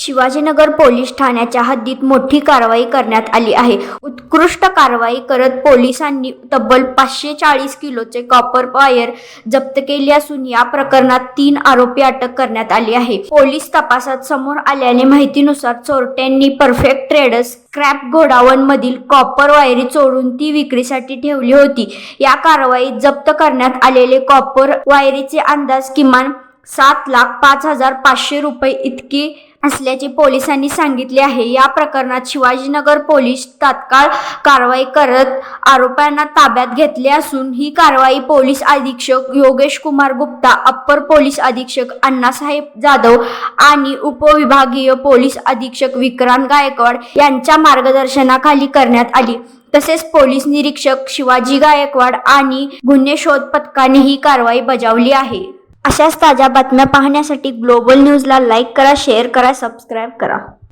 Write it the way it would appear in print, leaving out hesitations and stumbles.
Shivajinagar police ठाण्याच्या हद्दीत मोठी कारवाई करण्यात आली आहे. उत्कृष्ट कारवाई करत पोलिसांनी तब्बल 540 किलोचे कॉपर वायर जप्त केली असून या प्रकरणात 3 आरोपी अटक करण्यात आली आहे. पोलीस तपासात समोर आलेल्या माहितीनुसार चोरट्यांनी परफेक्ट ट्रेडर्स स्क्रॅप गोडाऊन मधील कॉपर वायरी चोरून ती विक्रीसाठी ठेवली होती. या कारवाईत जप्त करण्यात आलेले कॉपर वायरीचे अंदाज किमान 7,05,500 रुपये इतके असल्याचे पोलिसांनी सांगितले आहे. या प्रकरणात शिवाजीनगर पोलीस तात्काळ कारवाई करत आरोपींना ताब्यात घेतले असून ही कारवाई पोलीस अधीक्षक योगेश कुमार गुप्ता, अप्पर पोलीस अधीक्षक अण्णासाहेब जाधव आणि उपविभागीय पोलीस अधीक्षक विक्रांत गायकवाड यांच्या मार्गदर्शनाखाली करण्यात आली. तसेच पोलीस निरीक्षक शिवाजी गायकवाड आणि गुन्हे शोध पथकाने ही कारवाई बजावली आहे. अशाच ताज्या बातम्या पाहण्यासाठी ग्लोबल न्यूजला लाईक करा, शेअर करा, सबस्क्राईब करा.